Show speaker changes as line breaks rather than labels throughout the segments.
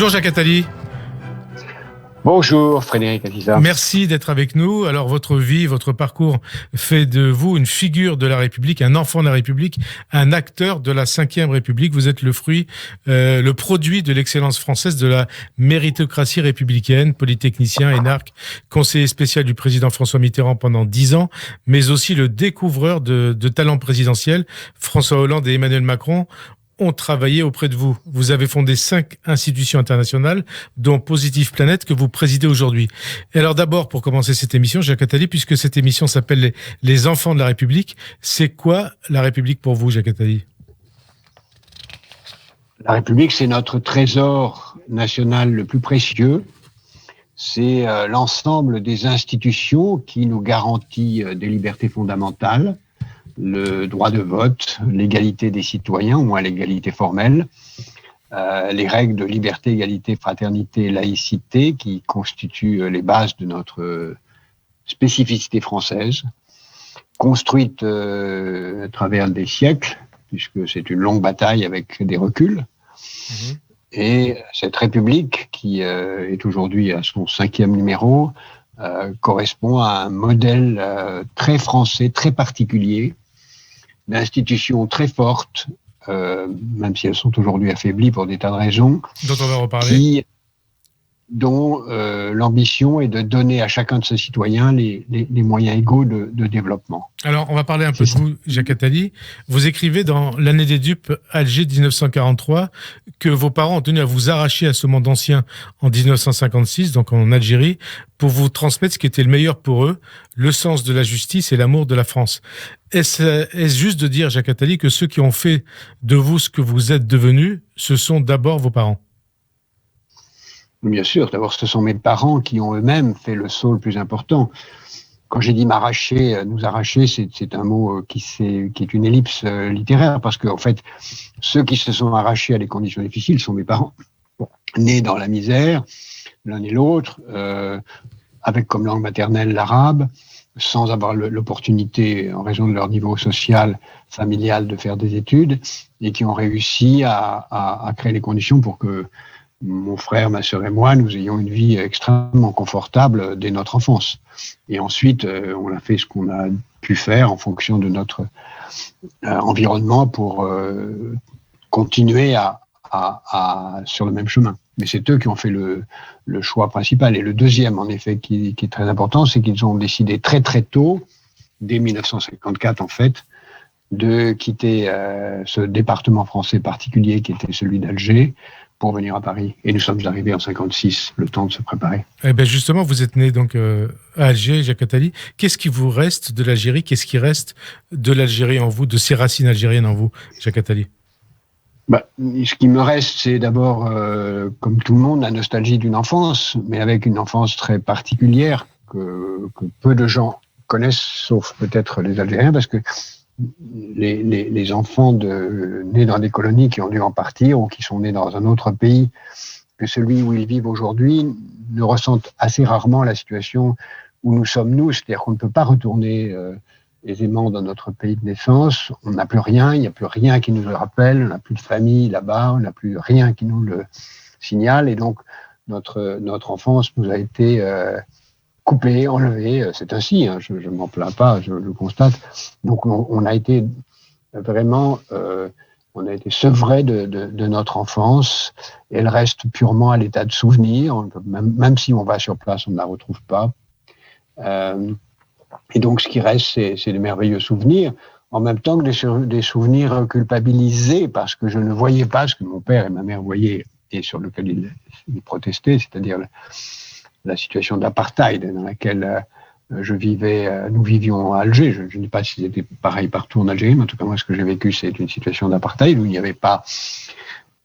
Bonjour Jacques Attali.
Bonjour Frédéric Aziza.
Merci d'être avec nous. Alors votre vie, votre parcours fait de vous une figure de la République, un enfant de la République, un acteur de la Ve République. Vous êtes le fruit, le produit de l'excellence française, de la méritocratie républicaine, polytechnicien, énarque, conseiller spécial du président François Mitterrand pendant 10 ans, mais aussi le découvreur de talents présidentiels. François Hollande et Emmanuel Macron ont travaillé auprès de vous. Vous avez fondé 5 institutions internationales, dont Positive Planète, que vous présidez aujourd'hui. Et alors d'abord, pour commencer cette émission, Jacques Attali, puisque cette émission s'appelle les enfants de la République, c'est quoi la République pour vous, Jacques Attali ?
La République, c'est notre trésor national le plus précieux. C'est l'ensemble des institutions qui nous garantit des libertés fondamentales, le droit de vote, l'égalité des citoyens, au moins l'égalité formelle, les règles de liberté, égalité, fraternité et laïcité qui constituent les bases de notre spécificité française, construite à travers des siècles, puisque c'est une longue bataille avec des reculs. Et cette République, qui est aujourd'hui à son 5e numéro, correspond à un modèle très français, très particulier, d'institutions très fortes, même si elles sont aujourd'hui affaiblies pour des tas de raisons,
dont on va reparler,
dont l'ambition est de donner à chacun de ses citoyens les moyens égaux de développement.
Alors, on va parler un peu de vous, Jacques Attali. Vous écrivez dans L'année des dupes, Alger 1943, que vos parents ont tenu à vous arracher à ce monde ancien en 1956, donc en Algérie, pour vous transmettre ce qui était le meilleur pour eux, le sens de la justice et l'amour de la France. Est-ce juste de dire, Jacques Attali, que ceux qui ont fait de vous ce que vous êtes devenu, ce sont d'abord vos parents ?
Bien sûr, d'abord ce sont mes parents qui ont eux-mêmes fait le saut le plus important. Quand j'ai dit m'arracher, nous arracher, c'est un mot qui est une ellipse littéraire, parce qu'en fait, ceux qui se sont arrachés à des conditions difficiles sont mes parents, nés dans la misère, l'un et l'autre, avec comme langue maternelle l'arabe, sans avoir l'opportunité, en raison de leur niveau social, familial, de faire des études, et qui ont réussi à créer les conditions pour que mon frère, ma sœur et moi, nous ayons une vie extrêmement confortable dès notre enfance. Et ensuite, on a fait ce qu'on a pu faire en fonction de notre environnement pour continuer sur le même chemin. Mais c'est eux qui ont fait le choix principal. Et le deuxième, en effet, qui est très important, c'est qu'ils ont décidé très très tôt, dès 1954 en fait, de quitter ce département français particulier qui était celui d'Alger, pour venir à Paris. Et nous sommes arrivés en 56, le temps de se préparer.
Eh bien justement, vous êtes né donc à Alger, Jacques Attali. Qu'est-ce qui vous reste de l'Algérie ? Qu'est-ce qui reste de l'Algérie en vous, de ces racines algériennes en vous, Jacques Attali ?
Ce qui me reste, c'est d'abord, comme tout le monde, la nostalgie d'une enfance, mais avec une enfance très particulière que peu de gens connaissent, sauf peut-être les Algériens, parce que les enfants nés dans des colonies qui ont dû en partir ou qui sont nés dans un autre pays que celui où ils vivent aujourd'hui ne ressentent assez rarement la situation où nous sommes nous, c'est-à-dire qu'on ne peut pas retourner aisément dans notre pays de naissance, on n'a plus rien, il n'y a plus rien qui nous le rappelle, on n'a plus de famille là-bas, on n'a plus rien qui nous le signale, et donc notre enfance nous a été coupé, enlevé, c'est ainsi, hein, je ne m'en plains pas, je le constate. Donc on a été vraiment, on a été sevré de notre enfance, et elle reste purement à l'état de souvenir, même si on va sur place, on ne la retrouve pas. Et donc ce qui reste, c'est des merveilleux souvenirs, en même temps que des souvenirs culpabilisés, parce que je ne voyais pas ce que mon père et ma mère voyaient, et sur lequel ils protestaient, c'est-à-dire la situation d'apartheid dans laquelle nous vivions à Alger. Je ne dis pas si c'était pareil partout en Algérie, mais en tout cas, moi, ce que j'ai vécu, c'est une situation d'apartheid où il n'y avait pas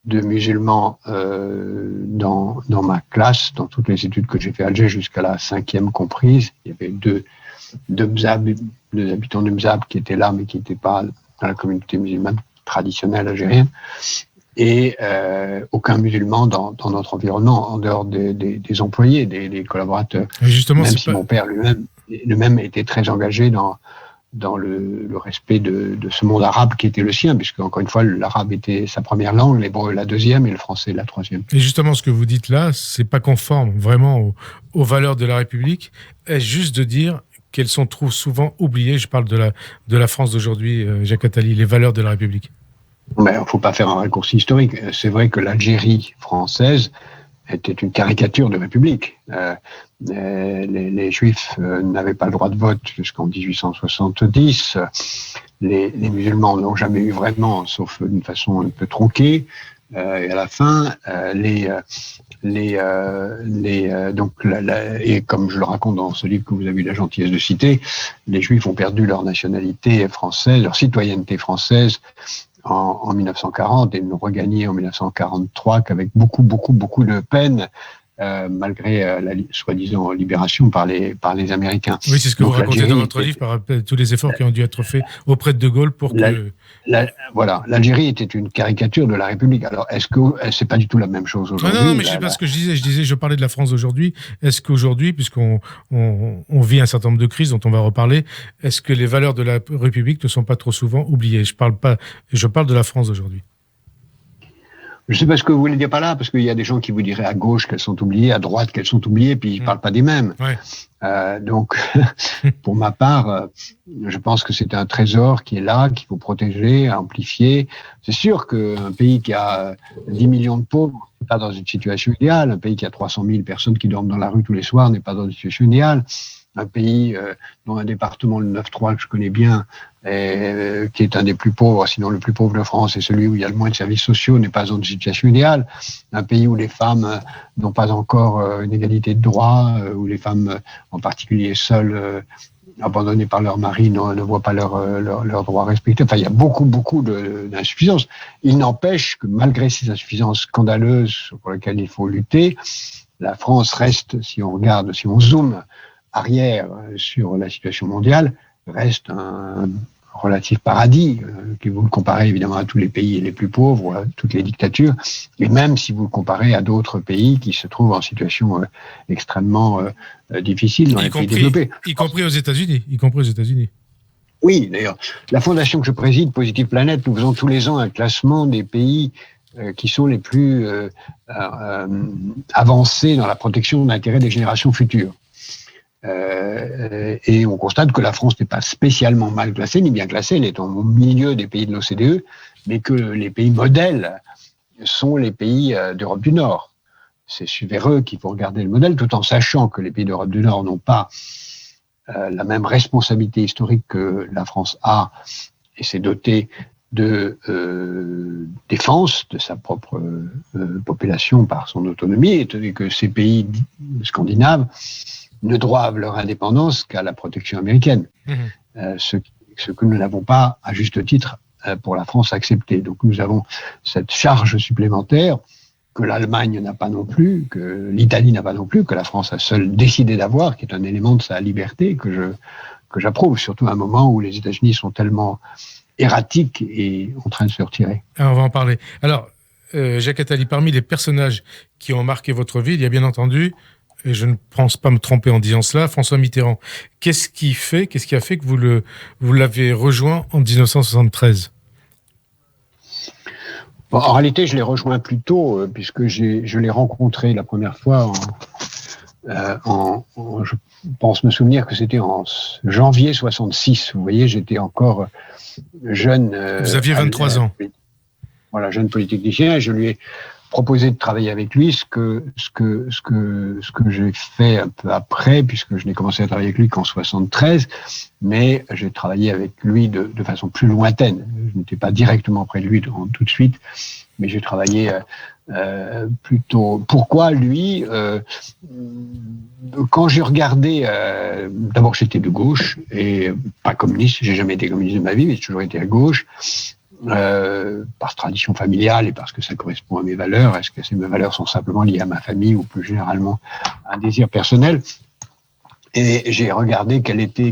de musulmans dans ma classe, dans toutes les études que j'ai fait à Alger, jusqu'à la 5e comprise. Il y avait deux habitants de Mzab qui étaient là, mais qui n'étaient pas dans la communauté musulmane traditionnelle algérienne. Et aucun musulman dans notre environnement, en dehors des employés, des collaborateurs.
Justement,
même si mon père lui-même était très engagé dans dans le respect de ce monde arabe qui était le sien, puisque, encore une fois, l'arabe était sa première langue, l'hébreu la deuxième et le français la troisième.
Et justement, ce que vous dites là, c'est pas conforme vraiment aux valeurs de la République. Est-ce juste de dire qu'elles sont trop souvent oubliées? Je parle de la France d'aujourd'hui, Jacques Attali, les valeurs de la République.
Mais il ne faut pas faire un raccourci historique. C'est vrai que l'Algérie française était une caricature de république. Les Juifs n'avaient pas le droit de vote jusqu'en 1870. Les musulmans n'ont jamais eu vraiment, sauf d'une façon un peu tronquée. Et à la fin, et comme je le raconte dans ce livre que vous avez eu la gentillesse de citer, les Juifs ont perdu leur nationalité française, leur citoyenneté française en 1940 et l'ont regagné en 1943 qu'avec beaucoup de peine, malgré la soi-disant libération par les Américains.
Oui, c'est ce que vous racontez dans votre livre, par tous les efforts qui ont dû être faits auprès de De Gaulle pour que...
Voilà, l'Algérie était une caricature de la République. Alors, est-ce que c'est pas du tout la même chose aujourd'hui?
Non, mais je sais pas ce que je disais. Je parlais de la France d'aujourd'hui. Est-ce qu'aujourd'hui, puisqu'on vit un certain nombre de crises dont on va reparler, est-ce que les valeurs de la République ne sont pas trop souvent oubliées? Je parle de la France d'aujourd'hui.
Je ne sais pas ce que vous voulez dire par là, parce qu'il y a des gens qui vous diraient à gauche qu'elles sont oubliées, à droite qu'elles sont oubliées, puis ils ne parlent pas des mêmes.
Ouais.
Donc, pour ma part, je pense que c'est un trésor qui est là, qu'il faut protéger, amplifier. C'est sûr qu'un pays qui a 10 millions de pauvres n'est pas dans une situation idéale. Un pays qui a 300 000 personnes qui dorment dans la rue tous les soirs n'est pas dans une situation idéale. Un pays dont un département, le 9-3, que je connais bien, qui est un des plus pauvres, sinon le plus pauvre de France, et celui où il y a le moins de services sociaux, n'est pas dans une situation idéale. Un pays où les femmes n'ont pas encore une égalité de droit, où les femmes, en particulier seules, abandonnées par leur mari, ne voient pas leurs droits respectés. Enfin, il y a beaucoup d'insuffisances. Il n'empêche que malgré ces insuffisances scandaleuses pour lesquelles il faut lutter, la France reste, si on zoome arrière sur la situation mondiale, reste un relatif paradis, que vous le comparez évidemment à tous les pays les plus pauvres, à toutes les dictatures, et même si vous le comparez à d'autres pays qui se trouvent en situation extrêmement difficile dans les pays développés.
Y compris aux États-Unis.
Oui, d'ailleurs, la fondation que je préside, Positive Planète, nous faisons tous les ans un classement des pays qui sont les plus avancés dans la protection de l'intérêt des générations futures. Et on constate que la France n'est pas spécialement mal classée, ni bien classée, elle est au milieu des pays de l'OCDE, mais que les pays modèles sont les pays d'Europe du Nord. C'est vers eux qu'il faut regarder le modèle, tout en sachant que les pays d'Europe du Nord n'ont pas la même responsabilité historique que la France a, et s'est dotée de défense de sa propre population par son autonomie, et que ces pays scandinaves ne doivent leur indépendance qu'à la protection américaine, ce que nous n'avons pas, à juste titre, pour la France accepté. Donc nous avons cette charge supplémentaire que l'Allemagne n'a pas non plus, que l'Italie n'a pas non plus, que la France a seule décidé d'avoir, qui est un élément de sa liberté que j'approuve, surtout à un moment où les États-Unis sont tellement erratiques et en train de se retirer.
Alors, on va en parler. Alors, Jacques Attali, parmi les personnages qui ont marqué votre vie, il y a bien entendu, et je ne pense pas me tromper en disant cela, François Mitterrand. Qu'est-ce qui a fait que vous l'avez rejoint en 1973 ?
Bon, en réalité, je l'ai rejoint plus tôt, puisque je l'ai rencontré la première fois je pense me souvenir que c'était en janvier 66. Vous voyez, j'étais encore jeune.
Vous aviez 23 ans.
Voilà, jeune politicien, et je lui ai proposé de travailler avec lui, ce que j'ai fait un peu après, puisque je n'ai commencé à travailler avec lui qu'en 73, mais j'ai travaillé avec lui de façon plus lointaine. Je n'étais pas directement près de lui tout de suite, mais j'ai travaillé plutôt. Pourquoi lui quand j'ai regardé, d'abord j'étais de gauche, et pas communiste, j'ai jamais été communiste de ma vie, mais j'ai toujours été à gauche, par tradition familiale et parce que ça correspond à mes valeurs. Est-ce que mes valeurs sont simplement liées à ma famille ou plus généralement à un désir personnel? Et j'ai regardé quels étaient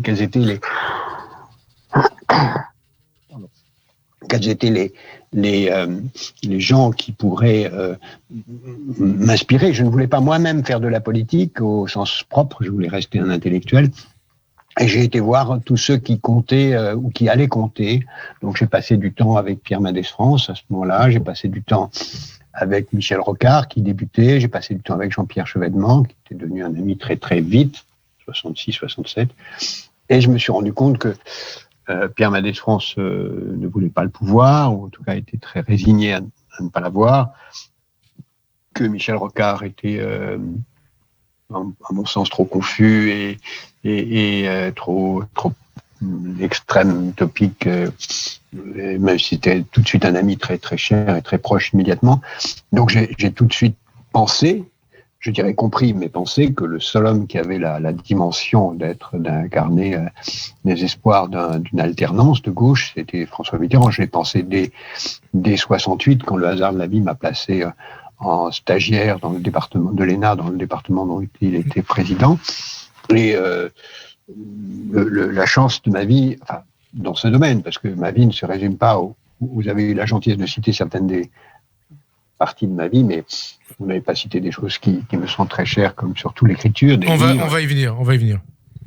les gens qui pourraient m'inspirer. Je ne voulais pas moi-même faire de la politique au sens propre, je voulais rester un intellectuel. Et j'ai été voir tous ceux qui comptaient ou qui allaient compter. Donc j'ai passé du temps avec Pierre Mendès France à ce moment-là. J'ai passé du temps avec Michel Rocard qui débutait. J'ai passé du temps avec Jean-Pierre Chevènement qui était devenu un ami très très vite, 66, 67. Et je me suis rendu compte que Pierre Mendès France ne voulait pas le pouvoir, ou en tout cas était très résigné à ne pas l'avoir. Que Michel Rocard était, à mon sens, trop confus et trop extrême, utopique, même si c'était tout de suite un ami très très cher et très proche immédiatement. Donc j'ai tout de suite pensé, je dirais compris, mais pensé que le seul homme qui avait la dimension d'incarner les espoirs d'une alternance de gauche, c'était François Mitterrand. Je l'ai pensé dès 68, quand le hasard de la vie m'a placé en stagiaire dans le département de l'ENA, dans le département dont il était président. Et la chance de ma vie, enfin, dans ce domaine, parce que ma vie ne se résume pas vous avez eu la gentillesse de citer certaines des parties de ma vie, mais vous n'avez pas cité des choses qui me sont très chères, comme surtout l'écriture.
On va y venir.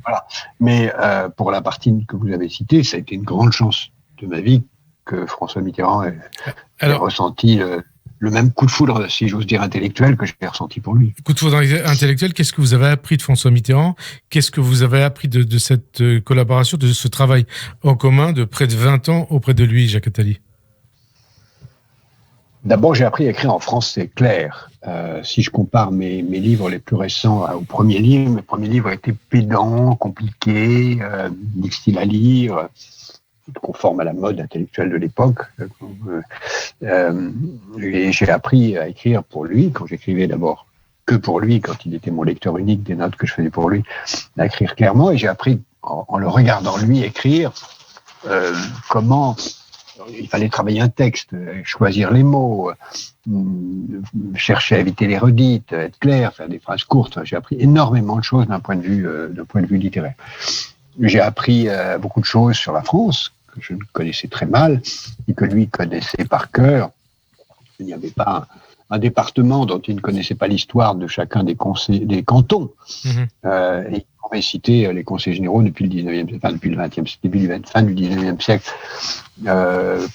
Voilà. Mais pour la partie que vous avez citée, ça a été une grande chance de ma vie que François Mitterrand ait ressenti le même coup de foudre, si j'ose dire, intellectuel que j'ai ressenti pour lui.
Coup de foudre intellectuel, qu'est-ce que vous avez appris de François Mitterrand ? Qu'est-ce que vous avez appris de cette collaboration, de ce travail en commun de près de 20 ans auprès de lui, Jacques Attali ?
D'abord, j'ai appris à écrire en français clair. Si je compare mes livres les plus récents au premier livre, mes premiers livres étaient pédants, compliqués, difficiles à lire, conformes à la mode intellectuelle de l'époque. Et j'ai appris à écrire pour lui, quand j'écrivais d'abord que pour lui, quand il était mon lecteur unique des notes que je faisais pour lui, à écrire clairement. Et j'ai appris, en le regardant lui écrire, comment il fallait travailler un texte, choisir les mots, chercher à éviter les redites, être clair, faire des phrases courtes. J'ai appris énormément de choses d'un point de vue littéraire. J'ai appris beaucoup de choses sur la France, que je connaissais très mal, et que lui connaissait par cœur. Il n'y avait pas un département dont il ne connaissait pas l'histoire de chacun des cantons. Et il pourrait citer les conseils généraux depuis le 19e, enfin depuis le 20e, fin du 19e siècle,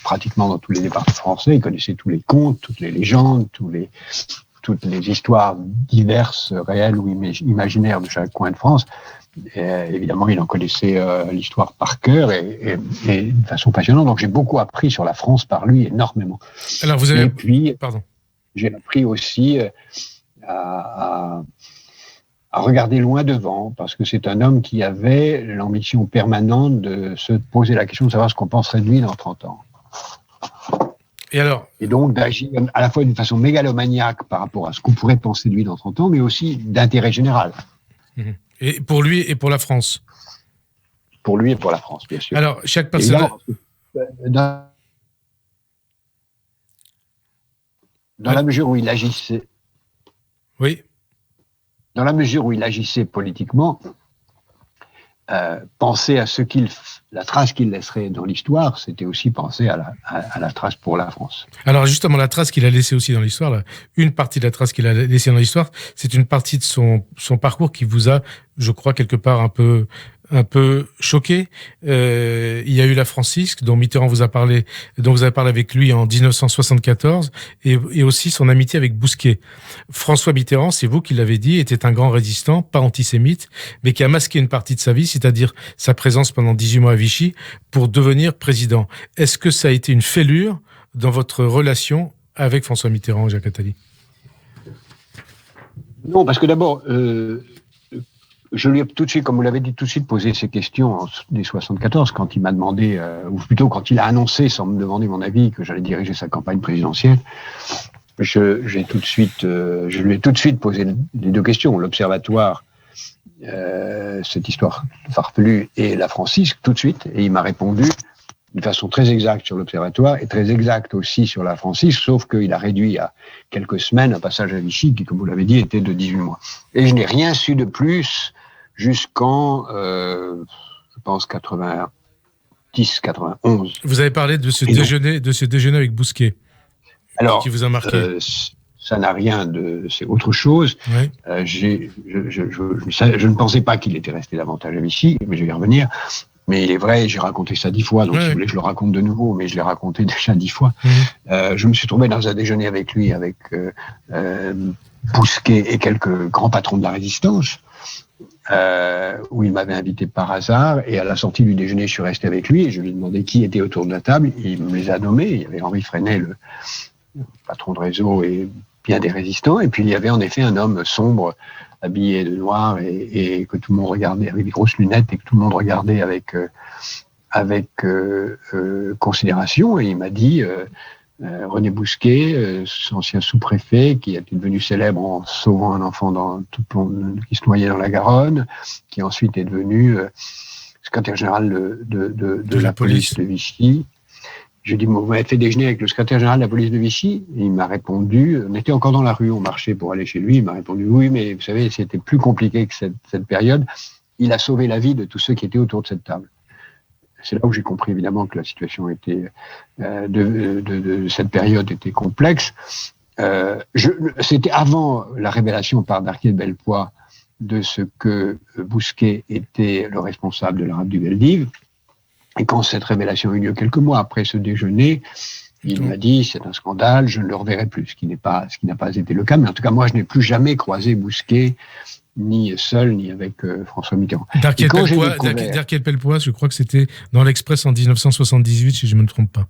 pratiquement dans tous les départements français. Il connaissait tous les contes, toutes les légendes, toutes les histoires diverses, réelles ou imaginaires de chaque coin de France. Et, évidemment, il en connaissait l'histoire par cœur et de façon passionnante. Donc, j'ai beaucoup appris sur la France par lui, énormément.
Alors, vous avez...
Et puis,
Pardon.
J'ai appris aussi à regarder loin devant, parce que c'est un homme qui avait l'ambition permanente de se poser la question de savoir ce qu'on penserait de lui dans 30 ans. Et donc d'agir à la fois d'une façon mégalomaniaque par rapport à ce qu'on pourrait penser de lui dans 30 ans, mais aussi d'intérêt général.
Et pour lui et pour la France.
Pour lui et pour la France, bien sûr.
Alors, chaque personne... Dans la mesure où il agissait... Oui.
Dans la mesure où il agissait politiquement, penser à la trace qu'il laisserait dans l'histoire, c'était aussi penser à la trace pour la France.
Alors justement, la trace qu'il a laissée aussi dans l'histoire, une partie de la trace qu'il a laissée dans l'histoire, c'est une partie de son parcours qui vous a, je crois, quelque part un peu choqué. Il y a eu la Francisque, dont Mitterrand vous a parlé, dont vous avez parlé avec lui en 1974, et aussi son amitié avec Bousquet. François Mitterrand, c'est vous qui l'avez dit, était un grand résistant, pas antisémite, mais qui a masqué une partie de sa vie, c'est-à-dire sa présence pendant 18 mois à Vichy, pour devenir président. Est-ce que ça a été une fêlure dans votre relation avec François Mitterrand, Jacques Attali ?
Non, parce que d'abord... je lui ai tout de suite, comme vous l'avez dit, tout de suite posé ces questions dès 74, quand il m'a demandé, ou plutôt quand il a annoncé, sans me demander mon avis, que j'allais diriger sa campagne présidentielle. Je lui ai tout de suite posé les deux questions, l'Observatoire, cette histoire farfelue, et la Francisque, tout de suite, et il m'a répondu de façon très exacte sur l'Observatoire et très exacte aussi sur la Francisque, sauf qu'il a réduit à quelques semaines un passage à Vichy qui, comme vous l'avez dit, était de 18 mois. Et je n'ai rien su de plus jusqu'en, je pense, 90, 91.
Vous avez parlé de ce déjeuner avec Bousquet,
alors,
qui vous a marqué.
ça n'a rien de... C'est autre chose.
Oui.
Je ne pensais pas qu'il était resté davantage à Vichy, mais je vais y revenir. Mais il est vrai, j'ai raconté ça 10 fois, donc si vous voulez, je le raconte de nouveau, mais je l'ai raconté déjà 10 fois. Je me suis trouvé dans un déjeuner avec lui, avec Bousquet et quelques grands patrons de la Résistance, où il m'avait invité par hasard, et à la sortie du déjeuner, je suis resté avec lui, et je lui ai demandé qui était autour de la table. Il me les a nommés. Il y avait Henri Freinet, le patron de réseau, et bien des résistants, et puis il y avait en effet un homme sombre, habillé de noir, et que tout le monde regardait avec des grosses lunettes, et que tout le monde regardait avec considération, et il m'a dit René Bousquet, ancien sous-préfet, qui est devenu célèbre en sauvant un enfant qui se noyait dans la Garonne, qui ensuite est devenu secrétaire général de la police de Vichy. Je lui ai dit, vous m'avez fait déjeuner avec le secrétaire général de la police de Vichy? Et il m'a répondu, on était encore dans la rue, on marchait pour aller chez lui, il m'a répondu, oui, mais vous savez, c'était plus compliqué que cette période. Il a sauvé la vie de tous ceux qui étaient autour de cette table. C'est là où j'ai compris évidemment que la situation était de cette période était complexe. C'était avant la révélation par Darquier de Bellepoix de ce que Bousquet était le responsable de la rafle du Veldiv. Et quand cette révélation a eu lieu quelques mois après ce déjeuner, il m'a dit c'est un scandale, je ne le reverrai plus, ce qui n'a pas été le cas. Mais en tout cas, moi, je n'ai plus jamais croisé Bousquet, ni seul, ni avec François Mitterrand.
Darquier de Bellepoix, je crois que c'était dans l'Express en 1978, si je ne me trompe pas.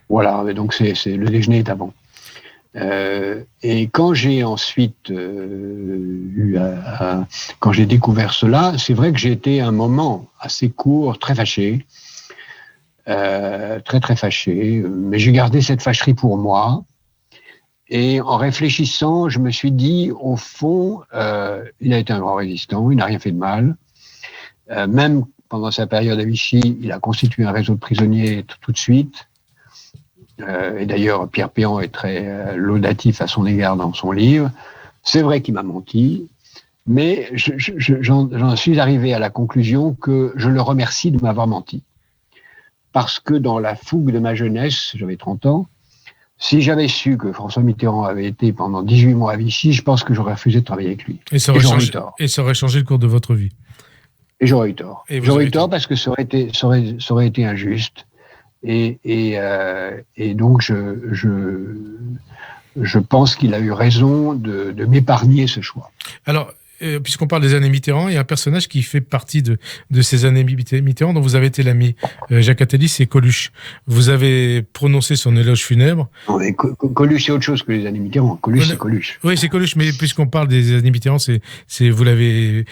Voilà, donc le déjeuner est avant. Et quand j'ai ensuite quand j'ai découvert cela, c'est vrai que j'ai été un moment assez court, très fâché, très fâché, mais j'ai gardé cette fâcherie pour moi. Et en réfléchissant, je me suis dit, au fond, il a été un grand résistant, il n'a rien fait de mal. Même pendant sa période à Vichy, il a constitué un réseau de prisonniers tout de suite. Et d'ailleurs, Pierre Péan est très laudatif à son égard dans son livre. C'est vrai qu'il m'a menti, mais j'en suis arrivé à la conclusion que je le remercie de m'avoir menti. Parce que dans la fougue de ma jeunesse, j'avais 30 ans, si j'avais su que François Mitterrand avait été pendant 18 mois à Vichy, je pense que j'aurais refusé de travailler avec lui.
Et ça aurait changé le cours de votre vie.
Et j'aurais eu tort. J'aurais eu tort parce que ça aurait été injuste. Et donc, je pense qu'il a eu raison de m'épargner ce choix.
Alors, puisqu'on parle des années Mitterrand, il y a un personnage qui fait partie de ces années Mitterrand dont vous avez été l'ami. Jacques Attali, c'est Coluche. Vous avez prononcé son éloge funèbre.
Non, mais Coluche, c'est autre chose que les années Mitterrand. Coluche, c'est Coluche.
Oui, c'est Coluche, mais puisqu'on parle des années Mitterrand, vous l'avez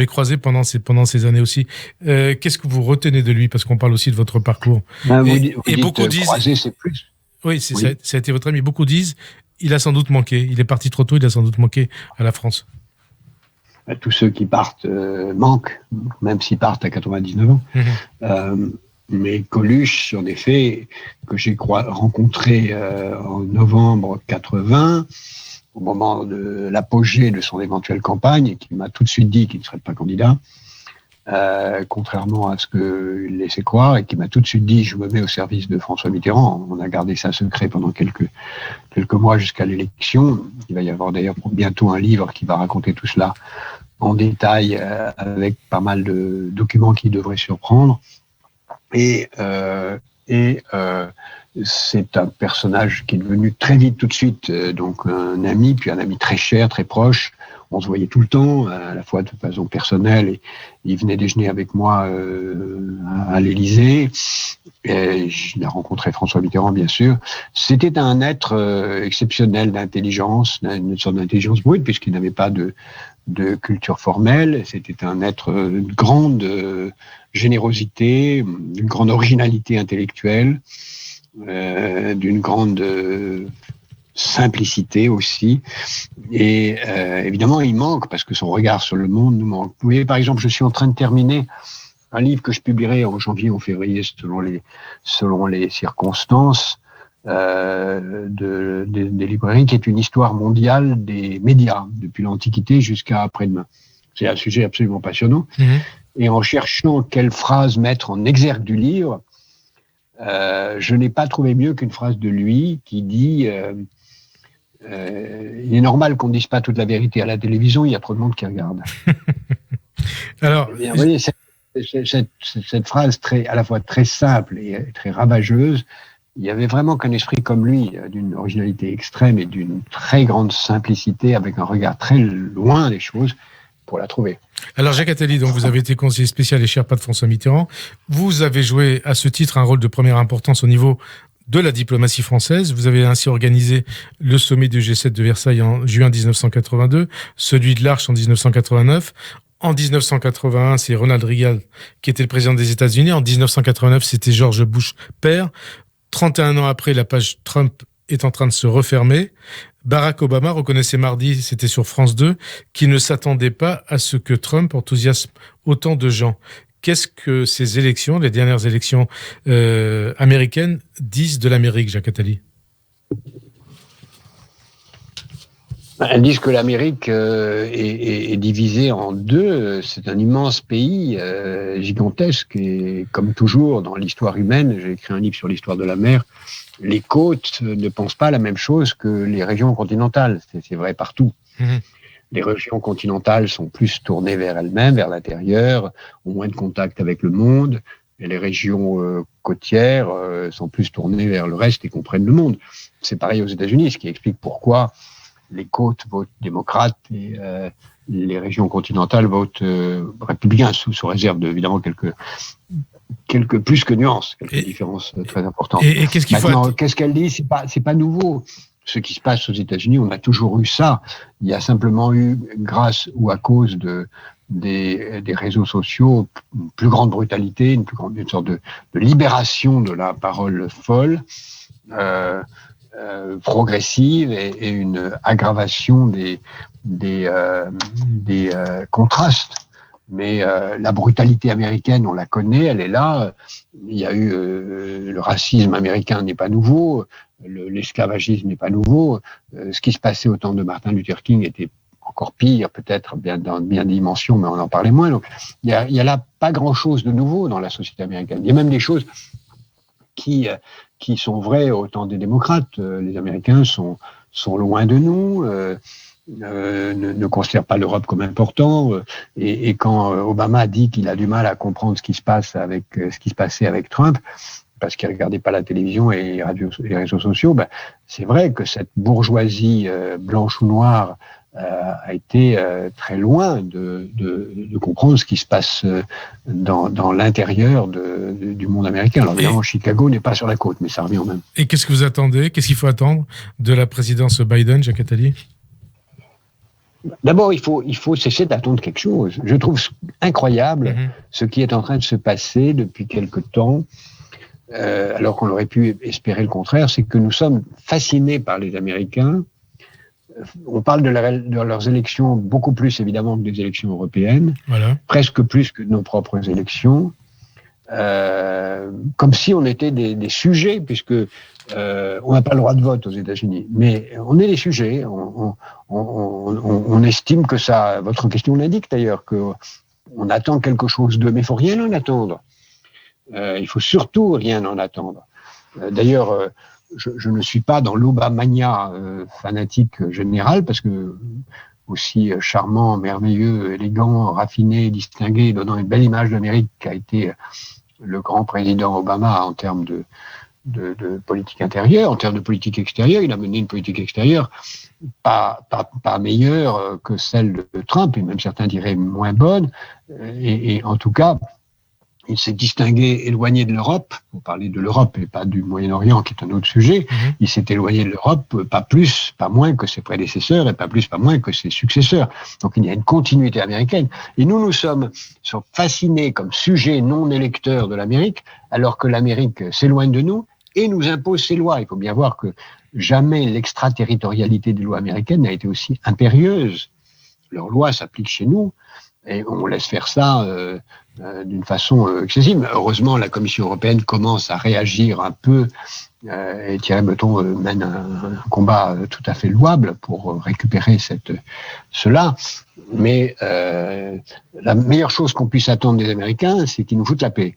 croisé pendant ces années aussi. Qu'est-ce que vous retenez de lui? Parce qu'on parle aussi de votre parcours.
Et beaucoup disent... Croiser, c'est plus.
Oui, ça a été votre ami. Beaucoup disent, il a sans doute manqué. Il est parti trop tôt, il a sans doute manqué à la France.
Tous ceux qui partent manquent, même s'ils partent à 99 ans. Mais Coluche, en effet, que j'ai rencontré en novembre 80, au moment de l'apogée de son éventuelle campagne, et qui m'a tout de suite dit qu'il ne serait pas candidat, contrairement à ce qu'il laissait croire, et qui m'a tout de suite dit « je me mets au service de François Mitterrand ». On a gardé ça secret pendant quelques mois jusqu'à l'élection. Il va y avoir d'ailleurs bientôt un livre qui va raconter tout cela en détail, avec pas mal de documents qui devraient surprendre. Et c'est un personnage qui est devenu très vite tout de suite donc un ami, puis un ami très cher, très proche. On se voyait tout le temps, à la fois de façon personnelle, et il venait déjeuner avec moi à l'Élysée. Il a rencontré François Mitterrand, bien sûr. C'était un être exceptionnel d'intelligence, une sorte d'intelligence brute, puisqu'il n'avait pas de culture formelle. C'était un être de grande générosité, d'une grande originalité intellectuelle, d'une grande simplicité aussi. Et évidemment, il manque, parce que son regard sur le monde nous manque. Vous voyez, par exemple, je suis en train de terminer un livre que je publierai en janvier ou février, selon les circonstances, des librairies, qui est une histoire mondiale des médias, depuis l'Antiquité jusqu'à après-demain. C'est un sujet absolument passionnant. Et en cherchant quelle phrase mettre en exergue du livre, je n'ai pas trouvé mieux qu'une phrase de lui qui dit Il est normal qu'on ne dise pas toute la vérité à la télévision, il y a trop de monde qui regarde.
Alors,
vous voyez, cette phrase à la fois très simple et très ravageuse, il y avait vraiment qu'un esprit comme lui, d'une originalité extrême et d'une très grande simplicité, avec un regard très loin des choses, pour la trouver.
Alors Jacques Attali, donc vous avez été conseiller spécial et Sherpa de François Mitterrand. Vous avez joué à ce titre un rôle de première importance au niveau de la diplomatie française. Vous avez ainsi organisé le sommet du G7 de Versailles en juin 1982, celui de l'Arche en 1989. En 1981, c'est Ronald Reagan qui était le président des États-Unis. En 1989, c'était George Bush père. 31 ans après, la page Trump est en train de se refermer. Barack Obama reconnaissait mardi, c'était sur France 2, qu'il ne s'attendait pas à ce que Trump enthousiasme autant de gens. Qu'est-ce que ces élections, les dernières élections américaines, disent de l'Amérique, Jacques Attali ?
Elles disent que l'Amérique est divisée en deux. C'est un immense pays gigantesque et comme toujours dans l'histoire humaine, j'ai écrit un livre sur l'histoire de la mer, les côtes ne pensent pas la même chose que les régions continentales. C'est vrai partout. Mmh. Les régions continentales sont plus tournées vers elles-mêmes, vers l'intérieur, ont moins de contact avec le monde. Et les régions côtières sont plus tournées vers le reste et comprennent le monde. C'est pareil aux États-Unis, ce qui explique pourquoi les côtes votent démocrates et les régions continentales votent républicains, sous réserve évidemment quelques plus que nuances, quelques différences très importantes.
Et qu'est-ce qu'il faut
qu'est-ce qu'elle dit ? C'est pas nouveau. Ce qui se passe aux États-Unis, on a toujours eu ça. Il y a simplement eu, grâce ou à cause des réseaux sociaux, une plus grande brutalité, une sorte de libération de la parole folle, progressive et une aggravation des contrastes. Mais la brutalité américaine, on la connaît, elle est là. Il y a eu le racisme américain n'est pas nouveau, l'esclavagisme n'est pas nouveau. Ce qui se passait au temps de Martin Luther King était encore pire, peut-être dans bien des dimensions, mais on en parlait moins. Donc, il y a là pas grand-chose de nouveau dans la société américaine. Il y a même des choses qui sont vraies au temps des démocrates. Les Américains sont loin de nous. Ne considère pas l'Europe comme important et quand Obama dit qu'il a du mal à comprendre ce qui se passait avec Trump parce qu'il regardait pas la télévision et les réseaux sociaux, c'est vrai que cette bourgeoisie blanche ou noire a été très loin de comprendre ce qui se passe dans l'intérieur du monde américain. Alors évidemment, Chicago n'est pas sur la côte, mais ça revient au même.
Et qu'est-ce que vous attendez ? Qu'est-ce qu'il faut attendre de la présidence Biden, Jacques Attali ?
D'abord, il faut cesser d'attendre quelque chose. Je trouve incroyable ce qui est en train de se passer depuis quelque temps, alors qu'on aurait pu espérer le contraire, c'est que nous sommes fascinés par les Américains. On parle de leurs élections beaucoup plus évidemment que des élections européennes, voilà. Presque plus que de nos propres élections, comme si on était des sujets, puisque on n'a pas le droit de vote aux États-Unis, mais on est des sujets. On estime que ça. Votre question l'indique d'ailleurs que on attend quelque chose d'eux, mais il faut rien en attendre. Il faut surtout rien en attendre. D'ailleurs, je ne suis pas dans l'Obamania fanatique générale, parce que aussi charmant, merveilleux, élégant, raffiné, distingué, donnant une belle image d'Amérique qu'a été le grand président Obama en termes de politique intérieure. En termes de politique extérieure, il a mené une politique extérieure pas meilleure que celle de Trump, et même certains diraient moins bonne. Et en tout cas, il s'est distingué, éloigné de l'Europe, pour parler de l'Europe et pas du Moyen-Orient, qui est un autre sujet. Il s'est éloigné de l'Europe, pas plus, pas moins que ses prédécesseurs, et pas plus, pas moins que ses successeurs. Donc il y a une continuité américaine. Et nous sommes fascinés comme sujet non électeur de l'Amérique, alors que l'Amérique s'éloigne de nous et nous impose ses lois. Il faut bien voir que jamais l'extraterritorialité des lois américaines n'a été aussi impérieuse. Leurs lois s'appliquent chez nous, et on laisse faire ça d'une façon excessive. Heureusement, la Commission européenne commence à réagir un peu, et Thierry Breton mène un combat tout à fait louable pour récupérer cela. Mais la meilleure chose qu'on puisse attendre des Américains, c'est qu'ils nous foutent la paix.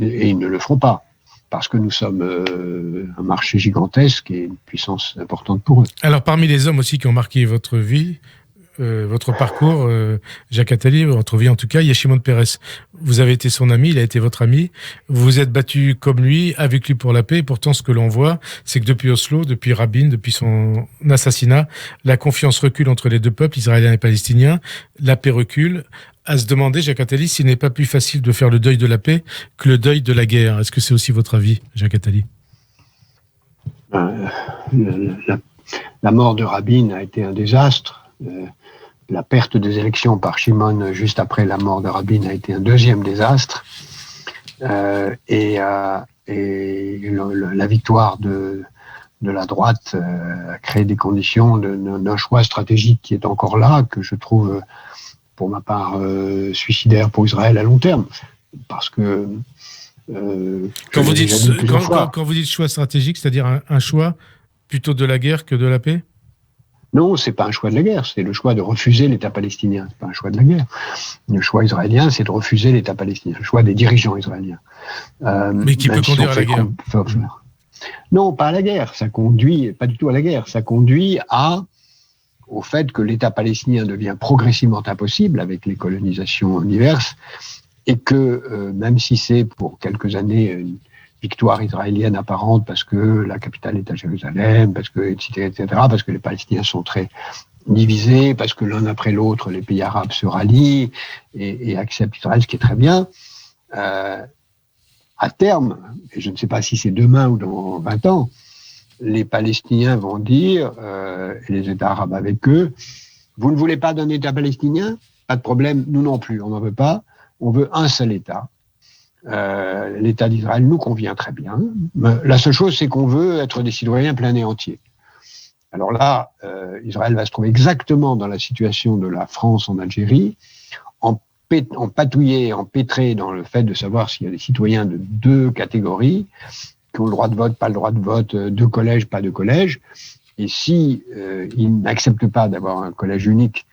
Et ils ne le feront pas. parce que nous sommes un marché gigantesque et une puissance importante pour eux.
Alors, parmi les hommes aussi qui ont marqué votre vie, votre parcours, Jacques Attali, votre vie en tout cas, il y a Shimon Peres. Vous avez été son ami, il a été votre ami. Vous vous êtes battu comme lui, avec lui pour la paix. Et pourtant, ce que l'on voit, c'est que depuis Oslo, depuis Rabin, depuis son assassinat, la confiance recule entre les deux peuples, israéliens et palestiniens. La paix recule. À se demander, Jacques Attali, s'il n'est pas plus facile de faire le deuil de la paix que le deuil de la guerre. Est-ce que c'est aussi votre avis, Jacques Attali ?
La mort de Rabin a été un désastre. La perte des élections par Shimon juste après la mort de Rabin a été un deuxième désastre. Et la victoire de la droite a créé des conditions d'un choix stratégique qui est encore là, que je trouve, pour ma part, suicidaire pour Israël à long terme. Parce que...
Quand vous dites choix stratégique, c'est-à-dire un choix plutôt de la guerre que de la paix ?
Non, c'est pas un choix de la guerre, c'est le choix de refuser l'État palestinien. C'est pas un choix de la guerre. Le choix israélien, c'est de refuser l'État palestinien. Le choix des dirigeants israéliens.
Mais qui peut conduire à la guerre ?
Non, pas à la guerre. Ça conduit pas du tout à la guerre. Ça conduit au fait que l'État palestinien devient progressivement impossible avec les colonisations diverses et que même si c'est pour quelques années une victoire israélienne apparente parce que la capitale est à Jérusalem, parce que, etc., parce que les Palestiniens sont très divisés, parce que l'un après l'autre, les pays arabes se rallient et acceptent Israël, ce qui est très bien. À terme, et je ne sais pas si c'est demain ou dans 20 ans, les Palestiniens vont dire, et les États arabes avec eux, vous ne voulez pas d'un État palestinien ? Pas de problème, nous non plus, on n'en veut pas. On veut un seul État. L'État d'Israël nous convient très bien. La seule chose, c'est qu'on veut être des citoyens pleins et entiers. Alors là, Israël va se trouver exactement dans la situation de la France en Algérie, empatouillé, empêtré dans le fait de savoir s'il y a des citoyens de deux catégories, qui ont le droit de vote, pas le droit de vote, de collège, pas de collège. Et si ils n'acceptent pas d'avoir un collège unique,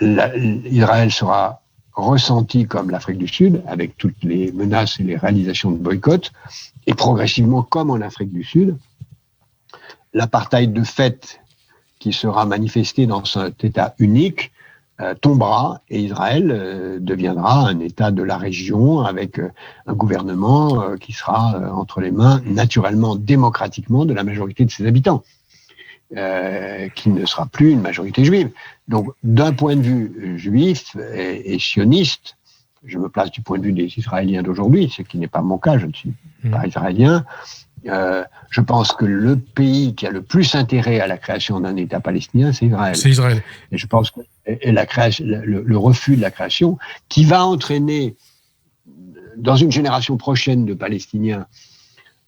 Israël sera ressenti comme l'Afrique du Sud, avec toutes les menaces et les réalisations de boycott, et progressivement comme en Afrique du Sud, l'apartheid de fait qui sera manifesté dans cet État unique tombera et Israël deviendra un État de la région avec un gouvernement qui sera entre les mains naturellement, démocratiquement de la majorité de ses habitants. Qui ne sera plus une majorité juive. Donc, d'un point de vue juif et sioniste, je me place du point de vue des Israéliens d'aujourd'hui, ce qui n'est pas mon cas, je ne suis pas israélien, je pense que le pays qui a le plus intérêt à la création d'un État palestinien, c'est Israël.
C'est Israël.
Et je pense que le refus de la création, qui va entraîner, dans une génération prochaine de Palestiniens,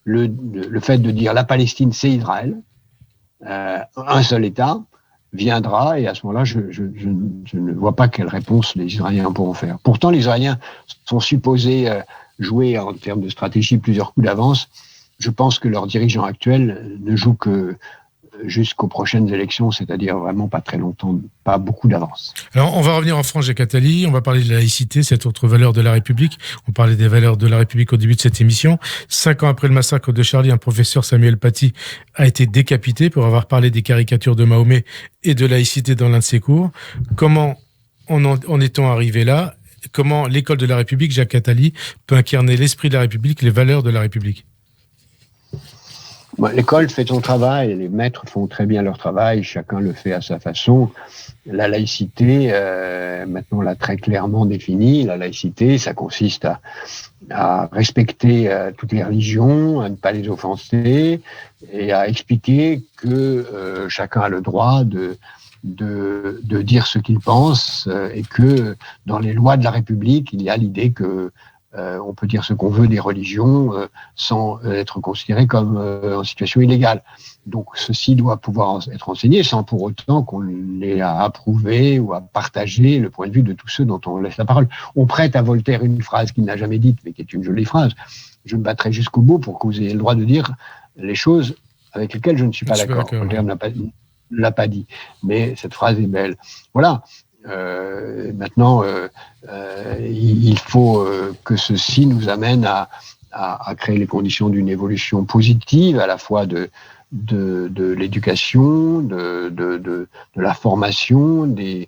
le fait de dire la Palestine, c'est Israël, un seul État viendra et à ce moment-là, je ne vois pas quelle réponse les Israéliens pourront faire. Pourtant, les Israéliens sont supposés jouer en termes de stratégie plusieurs coups d'avance. Je pense que leurs dirigeants actuels ne jouent que jusqu'aux prochaines élections, c'est-à-dire vraiment pas très longtemps, pas beaucoup d'avance.
Alors, on va revenir en France, Jacques Attali, on va parler de la laïcité, cette autre valeur de la République. On parlait des valeurs de la République au début de cette émission. 5 ans après le massacre de Charlie, un professeur, Samuel Paty, a été décapité pour avoir parlé des caricatures de Mahomet et de laïcité dans l'un de ses cours. Comment en est-on arrivé là ? Comment l'école de la République, Jacques Attali, peut incarner l'esprit de la République, les valeurs de la République ?
L'école fait son travail, les maîtres font très bien leur travail, chacun le fait à sa façon. La laïcité, maintenant on l'a très clairement définie, la laïcité, ça consiste à respecter toutes les religions, à ne pas les offenser et à expliquer que chacun a le droit de dire ce qu'il pense et que dans les lois de la République, il y a l'idée que on peut dire ce qu'on veut des religions sans être considéré comme en situation illégale. Donc ceci doit pouvoir être enseigné sans pour autant qu'on ait à approuver ou à partager le point de vue de tous ceux dont on laisse la parole. On prête à Voltaire une phrase qu'il n'a jamais dite, mais qui est une jolie phrase. Je me battrai jusqu'au bout pour que vous ayez le droit de dire les choses avec lesquelles je ne suis pas d'accord. Voltaire ne l'a pas dit, mais cette phrase est belle. Voilà. Maintenant, il faut que ceci nous amène à créer les conditions d'une évolution positive, à la fois de l'éducation, de la formation, de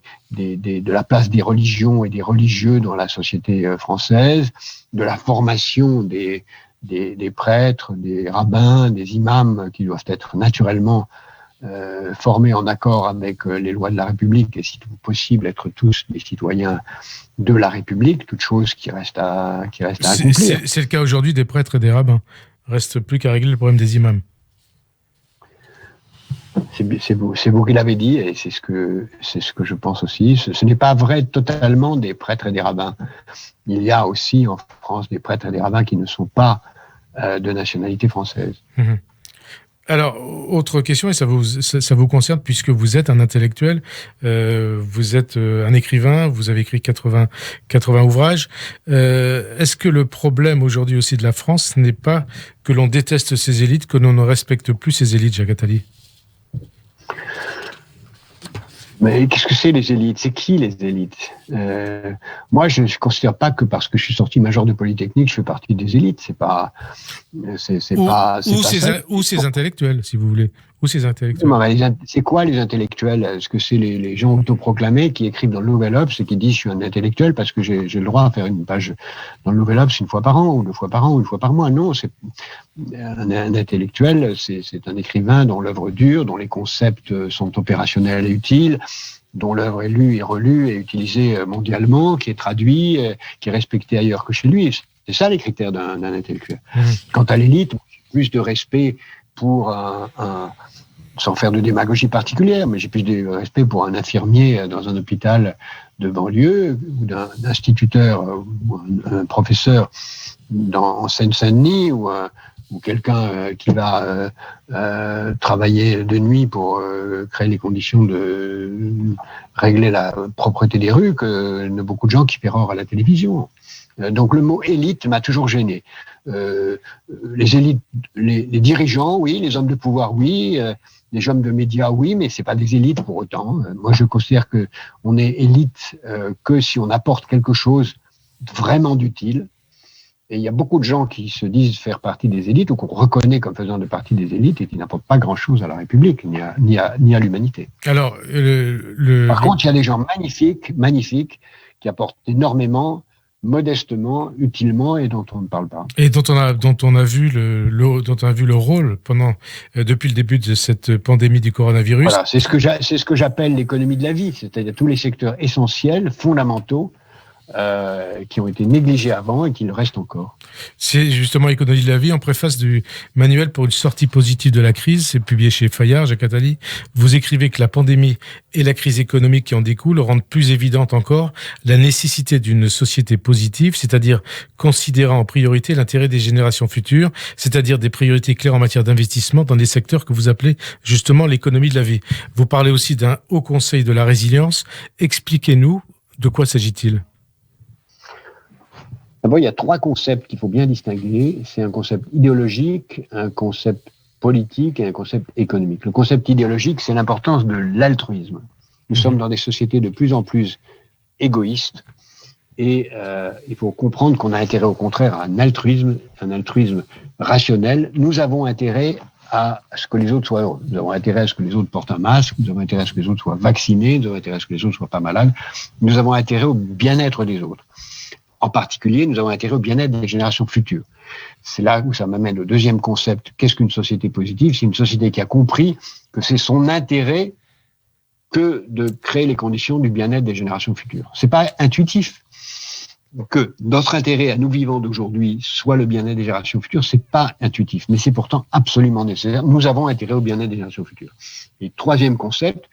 la place des religions et des religieux dans la société française, de la formation des prêtres, des rabbins, des imams qui doivent être naturellement formés en accord avec les lois de la République et si possible être tous des citoyens de la République, toute chose qui reste à accomplir.
C'est le cas aujourd'hui des prêtres et des rabbins. Reste plus qu'à régler le problème des imams.
C'est vous qui l'avez dit et c'est ce que je pense aussi. Ce n'est pas vrai totalement des prêtres et des rabbins. Il y a aussi en France des prêtres et des rabbins qui ne sont pas de nationalité française.
Mmh. Alors, autre question, et ça vous concerne puisque vous êtes un intellectuel, vous êtes un écrivain, vous avez écrit 80 ouvrages. Est-ce que le problème aujourd'hui aussi de la France n'est pas que l'on déteste ces élites, que l'on ne respecte plus ces élites, Jacques Attali ?
Mais qu'est-ce que c'est les élites ? C'est qui les élites ? Moi, je ne considère pas que parce que je suis sorti major de Polytechnique, je fais partie des élites. C'est pas
ces intellectuels, si vous voulez. Ou ces intellectuels.
Non, c'est quoi les intellectuels ? Est-ce que c'est les gens autoproclamés qui écrivent dans le Nouvel Obs et qui disent je suis un intellectuel parce que j'ai le droit à faire une page dans le Nouvel Obs une fois par an, ou 2 fois par an, ou 1 fois par mois ? Non, c'est un intellectuel, c'est un écrivain dont l'œuvre dure, dont les concepts sont opérationnels et utiles, dont l'œuvre est lue et relue et utilisée mondialement, qui est traduit, qui est respecté ailleurs que chez lui. C'est ça les critères d'un intellectuel. Quant à l'élite, plus de respect pour sans faire de démagogie particulière, mais j'ai plus de respect pour un infirmier dans un hôpital de banlieue, ou d'un instituteur, ou un professeur en Seine-Saint-Denis, ou quelqu'un qui va travailler de nuit pour créer les conditions de régler la propreté des rues, que beaucoup de gens qui pérorent à la télévision. Donc le mot élite m'a toujours gêné. Les élites, les dirigeants, oui, les hommes de pouvoir, oui, les hommes de médias, oui, mais c'est pas des élites pour autant. Moi, je considère que on est élite que si on apporte quelque chose vraiment d'utile. Et il y a beaucoup de gens qui se disent faire partie des élites ou qu'on reconnaît comme faisant de partie des élites et qui n'apportent pas grand-chose à la République ni à l'humanité.
Alors,
par contre, il y a des gens magnifiques qui apportent énormément, modestement, utilement et dont on ne parle pas.
Et dont on a vu le rôle depuis le début de cette pandémie du coronavirus.
Voilà, c'est ce que j'appelle l'économie de la vie, c'est-à-dire tous les secteurs essentiels, fondamentaux, qui ont été négligés avant et qui le restent encore.
C'est justement Économie de la vie, en préface du manuel pour une sortie positive de la crise, c'est publié chez Fayard, Jacques Attali. Vous écrivez que la pandémie et la crise économique qui en découle rendent plus évidente encore la nécessité d'une société positive, c'est-à-dire considérant en priorité l'intérêt des générations futures, c'est-à-dire des priorités claires en matière d'investissement dans des secteurs que vous appelez justement l'économie de la vie. Vous parlez aussi d'un haut conseil de la résilience. Expliquez-nous, de quoi s'agit-il ?
D'abord, il y a 3 concepts qu'il faut bien distinguer. C'est un concept idéologique, un concept politique et un concept économique. Le concept idéologique, c'est l'importance de l'altruisme. Nous sommes dans des sociétés de plus en plus égoïstes et il faut comprendre qu'on a intérêt au contraire à un altruisme rationnel. Nous avons intérêt à ce que les autres soient heureux. Nous avons intérêt à ce que les autres portent un masque, nous avons intérêt à ce que les autres soient vaccinés, nous avons intérêt à ce que les autres soient pas malades. Nous avons intérêt au bien-être des autres. En particulier, nous avons intérêt au bien-être des générations futures. C'est là où ça m'amène au deuxième concept. Qu'est-ce qu'une société positive ? C'est une société qui a compris que c'est son intérêt que de créer les conditions du bien-être des générations futures. C'est pas intuitif que notre intérêt à nous vivants d'aujourd'hui soit le bien-être des générations futures. C'est pas intuitif, mais c'est pourtant absolument nécessaire. Nous avons intérêt au bien-être des générations futures. Et troisième concept,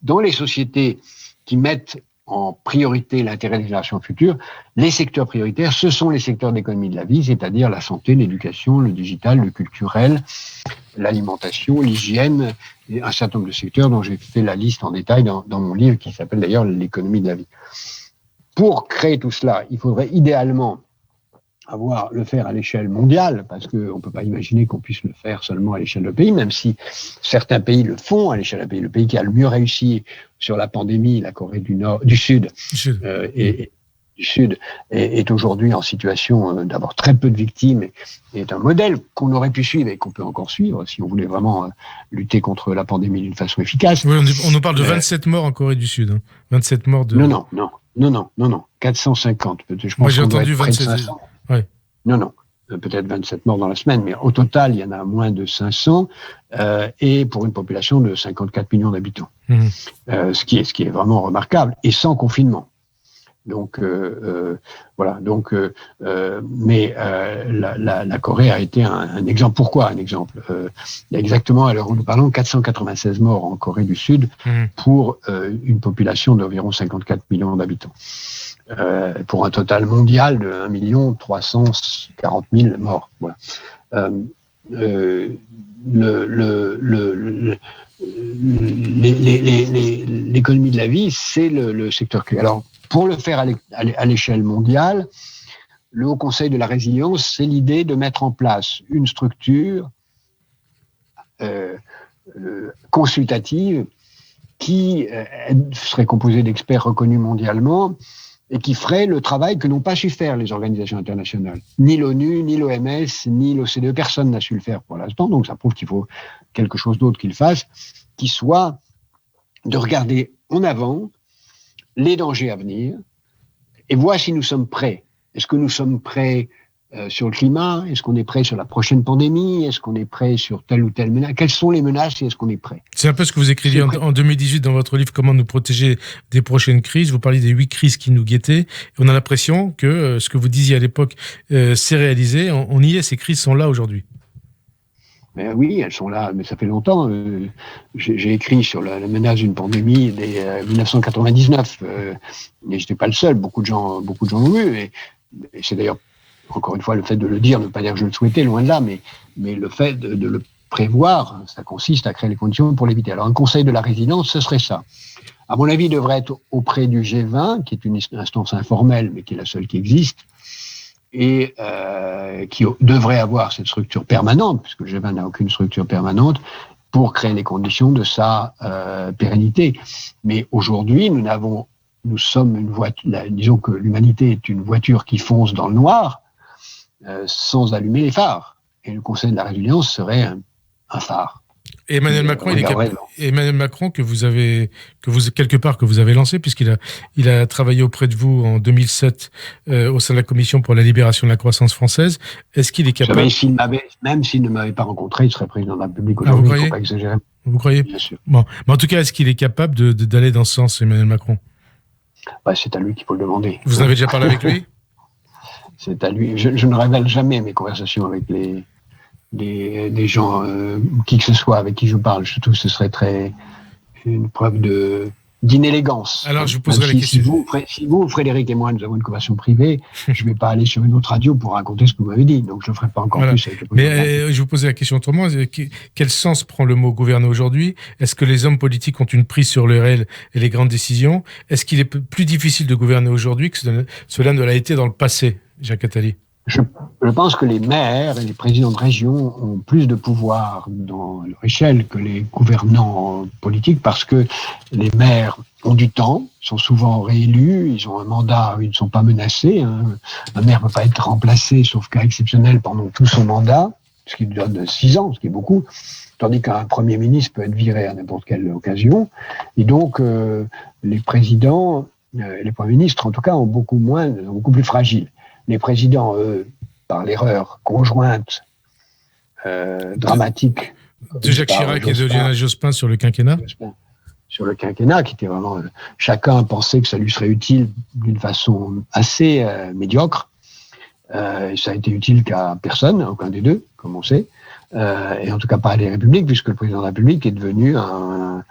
dans les sociétés qui mettent en priorité l'intérêt des générations futures, les secteurs prioritaires, ce sont les secteurs d'économie de la vie, c'est-à-dire la santé, l'éducation, le digital, le culturel, l'alimentation, l'hygiène, et un certain nombre de secteurs dont j'ai fait la liste en détail dans mon livre qui s'appelle d'ailleurs l'économie de la vie. Pour créer tout cela, il faudrait idéalement le faire à l'échelle mondiale, parce qu'on ne peut pas imaginer qu'on puisse le faire seulement à l'échelle de pays, même si certains pays le font à l'échelle de pays. Le pays qui a le mieux réussi sur la pandémie, la Corée du Sud, du Sud est aujourd'hui en situation d'avoir très peu de victimes et est un modèle qu'on aurait pu suivre et qu'on peut encore suivre si on voulait vraiment lutter contre la pandémie d'une façon efficace.
Oui, on nous parle de 27 morts en Corée du Sud. 27 morts de...
Non. 450. Je pense
Moi, j'ai
qu'on doit
entendu
être près
27.
de 500.
Ouais.
Non. Peut-être 27 morts dans la semaine, mais au total, il y en a moins de 500, et pour une population de 54 millions d'habitants. Ce qui est vraiment remarquable, et sans confinement. Donc, voilà. Donc, mais la Corée a été un exemple. Pourquoi un exemple il y a exactement, alors nous parlons 496 morts en Corée du Sud pour une population d'environ 54 millions d'habitants. Pour un total mondial de 1 340 000 morts. Voilà. L'économie de la vie, c'est le secteur clé. Alors, pour le faire à l'échelle mondiale, le Haut Conseil de la résilience, c'est l'idée de mettre en place une structure consultative qui serait composée d'experts reconnus mondialement et qui ferait le travail que n'ont pas su faire les organisations internationales. Ni l'ONU, ni l'OMS, ni l'OCDE, personne n'a su le faire pour l'instant, donc ça prouve qu'il faut quelque chose d'autre qu'il fasse, qui soit de regarder en avant les dangers à venir et voir si nous sommes prêts. Est-ce que nous sommes prêts sur le climat? Est-ce qu'on est prêt sur la prochaine pandémie? Est-ce qu'on est prêt sur telle ou telle menace? Quelles sont les menaces et est-ce qu'on est prêt?
C'est un peu ce que vous écriviez en 2018 dans votre livre « Comment nous protéger des prochaines crises ». Vous parliez des 8 crises qui nous guettaient. Et on a l'impression que ce que vous disiez à l'époque s'est réalisé. On y est, ces crises sont là aujourd'hui.
Mais oui, elles sont là, mais ça fait longtemps. J'ai écrit sur la menace d'une pandémie dès 1999. Mais j'étais pas le seul. Beaucoup de gens l'ont vu. Et c'est d'ailleurs, encore une fois, le fait de le dire, ne veut pas dire que je le souhaitais, loin de là, mais le fait de le prévoir, ça consiste à créer les conditions pour l'éviter. Alors, un conseil de la résilience, ce serait ça. À mon avis, il devrait être auprès du G20, qui est une instance informelle, mais qui est la seule qui existe, et qui devrait avoir cette structure permanente, puisque le G20 n'a aucune structure permanente, pour créer les conditions de sa pérennité. Mais aujourd'hui, nous sommes une voiture, disons que l'humanité est une voiture qui fonce dans le noir, sans allumer les phares. Et le Conseil de la résilience serait un phare.
Et Emmanuel Macron, que vous avez lancé, puisqu'il a travaillé auprès de vous en 2007 au sein de la Commission pour la libération de la croissance française. Est-ce qu'il est capable...
Même s'il ne m'avait pas rencontré, il serait président de la République aujourd'hui. Il ne faut pas exagérer.
Vous croyez?
Bien sûr.
Bon. Mais en tout cas, est-ce qu'il est capable d'aller dans ce sens, Emmanuel Macron?
C'est à lui qu'il faut le demander.
Vous avez déjà parlé avec lui?
C'est à lui. Je ne révèle jamais mes conversations avec des gens, qui que ce soit avec qui je parle. Je trouve que ce serait une preuve d'inélégance.
Alors, je vous poserai la question.
Si vous, Frédéric et moi, nous avons une conversation privée, je ne vais pas aller sur une autre radio pour raconter ce que vous m'avez dit. Donc, je ne le ferai pas encore plus avec le président.
Mais je vous posais la question autrement. Quel sens prend le mot gouverner aujourd'hui? Est-ce que les hommes politiques ont une prise sur le réel et les grandes décisions? Est-ce qu'il est plus difficile de gouverner aujourd'hui que cela ne l'a été dans le passé, Jacques Attali?
Je pense que les maires et les présidents de région ont plus de pouvoir dans leur échelle que les gouvernants politiques parce que les maires ont du temps, sont souvent réélus, ils ont un mandat où ils ne sont pas menacés. Un maire ne peut pas être remplacé, sauf cas exceptionnel, pendant tout son mandat, ce qui lui donne 6 ans, ce qui est beaucoup, tandis qu'un premier ministre peut être viré à n'importe quelle occasion. Et donc, les présidents, les premiers ministres, en tout cas, sont beaucoup plus fragiles. Les présidents, eux, par l'erreur conjointe, dramatique.
De Jacques Chirac et de Lionel Jospin sur le quinquennat.
Sur le quinquennat, qui était vraiment... chacun pensait que ça lui serait utile d'une façon assez médiocre. Et ça a été utile qu'à personne, aucun des deux, comme on sait. Et en tout cas pas à les Républiques, puisque le président de la République est devenu un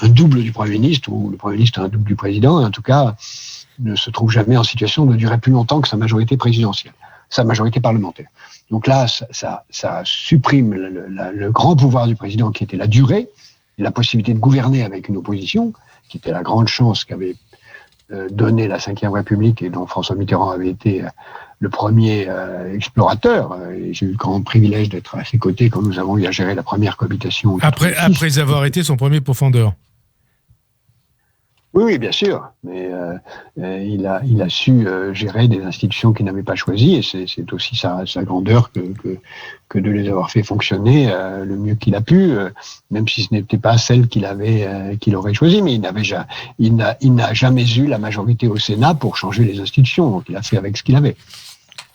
double du Premier ministre, ou le Premier ministre est un double du président, et en tout cas ne se trouve jamais en situation de durer plus longtemps que sa majorité présidentielle, sa majorité parlementaire. Donc là, ça supprime le grand pouvoir du président qui était la durée, et la possibilité de gouverner avec une opposition, qui était la grande chance qu'avait donné la Ve République et dont François Mitterrand avait été le premier explorateur. Et j'ai eu le grand privilège d'être à ses côtés quand nous avons eu à gérer la première cohabitation.
Après avoir été son premier pourfendeur.
Oui, bien sûr, mais il a su gérer des institutions qu'il n'avait pas choisies, et c'est aussi sa grandeur que de les avoir fait fonctionner le mieux qu'il a pu, même si ce n'était pas celle qu'il aurait choisie, mais il n'a jamais eu la majorité au Sénat pour changer les institutions, donc il a fait avec ce qu'il avait.